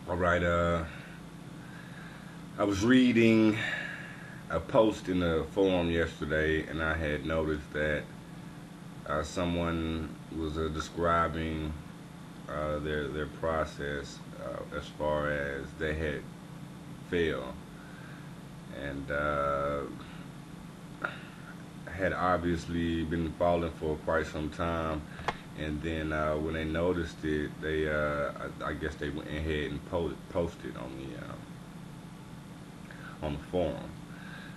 All right. I was reading a post in the forum yesterday, and I had noticed that someone was describing their process as far as they had failed, and had obviously been falling for quite some time. And then when they noticed it, I guess they went ahead and posted on the forum.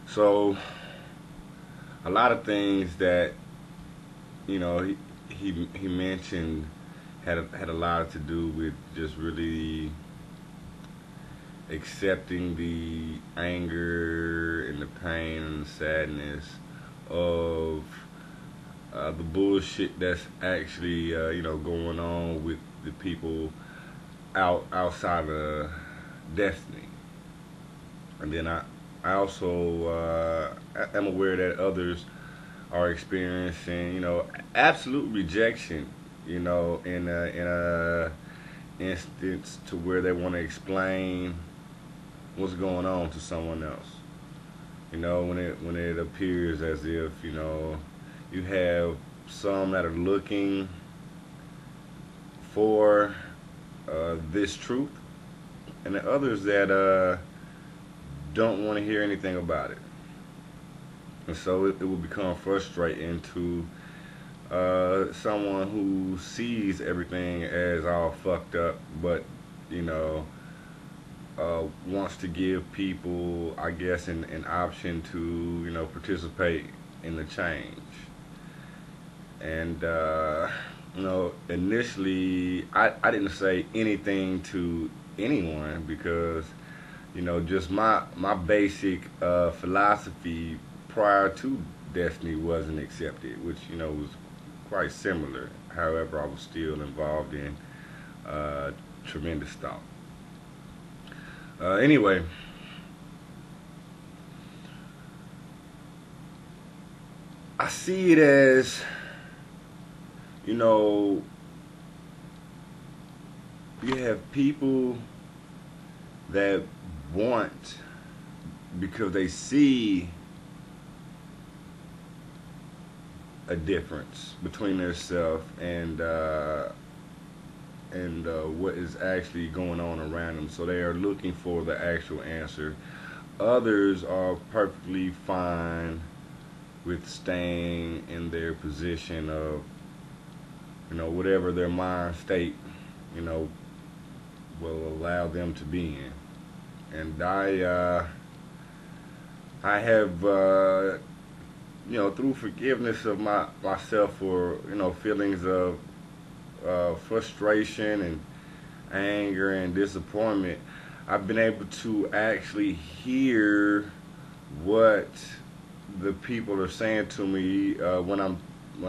So a lot of things that he mentioned had a lot to do with just really accepting the anger and the pain and the sadness of the bullshit that's actually going on with the people outside of destiny. And then I also am aware that others are experiencing absolute rejection, in a instance to where they want to explain what's going on to someone else. When it appears as if you have some that are looking for this truth, and the others that don't want to hear anything about it. And so it will become frustrating to someone who sees everything as all fucked up, but wants to give people, I guess, an option to participate in the change. And initially I didn't say anything to anyone because just my basic philosophy prior to Destiny wasn't accepted, which was quite similar. However, I was still involved in tremendous thought. Anyway, I see it as you have people that want, because they see a difference between themselves and what is actually going on around them. So they are looking for the actual answer. Others are perfectly fine with staying in their position of whatever their mind state will allow them to be in. And I have through forgiveness of myself for feelings of frustration and anger and disappointment, I've been able to actually hear what the people are saying to me when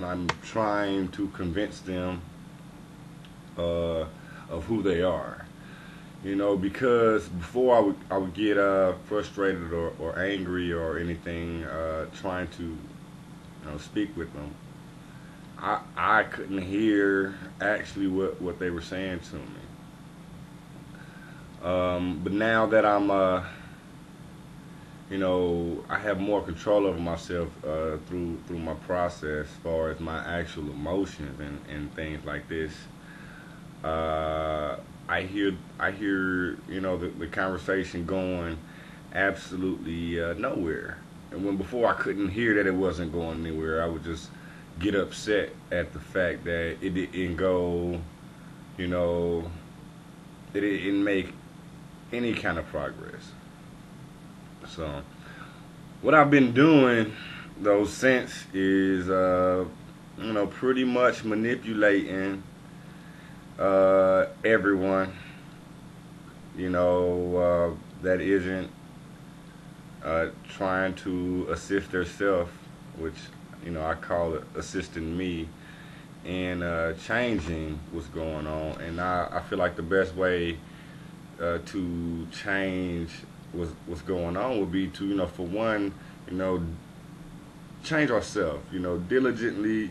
I'm trying to convince them of who they are. Because before I would get frustrated or angry or anything, trying to speak with them, I couldn't hear actually what they were saying to me. But now that I'm I have more control over myself through my process as far as my actual emotions and things like this. I hear the conversation going absolutely nowhere. And when before I couldn't hear that it wasn't going anywhere, I would just get upset at the fact that it didn't go, it didn't make any kind of progress. So what I've been doing though since is pretty much manipulating everyone that isn't trying to assist themselves, which I call it assisting me in changing what's going on. And I feel like the best way to change what's going on would be to for one change ourselves, diligently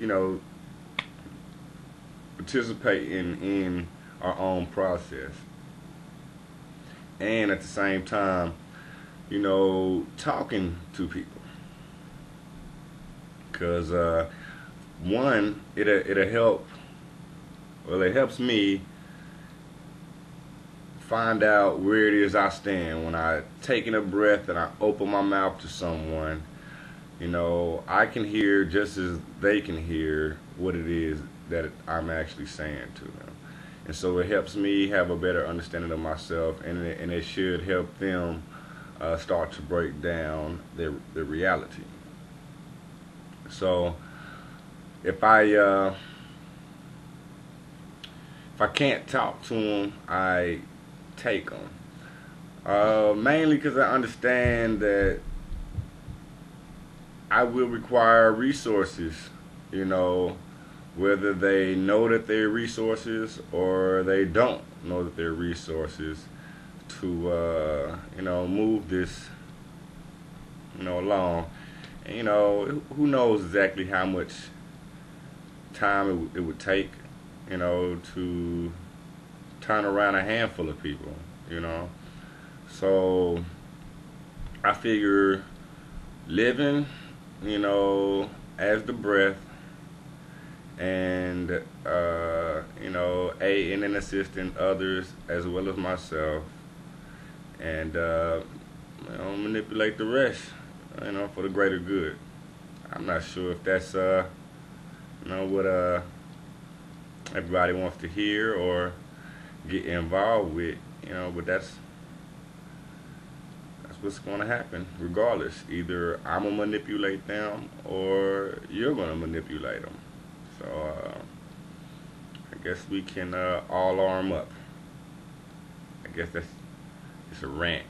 participate in our own process. and at the same time, talking to people. Because one, it'll help. Well, it helps me find out where it is I stand when I taking a breath and I open my mouth to someone. I can hear just as they can hear what it is that I'm actually saying to them. And so it helps me have a better understanding of myself, and it should help them start to break down their reality. So if I can't talk to them, I take them. Mainly because I understand that I will require resources, you know, whether they know that they're resources or they don't know that they're resources to, move this, along. And, who knows exactly how much time it would take, to turn around a handful of people. So I figure living, as the breath, and aiding and assisting others as well as myself, and manipulate the rest, for the greater good. I'm not sure if that's what everybody wants to hear or get involved with, but that's what's going to happen regardless. Either I'm going to manipulate them or you're going to manipulate them. So I guess we can all arm up. I guess it's a rant.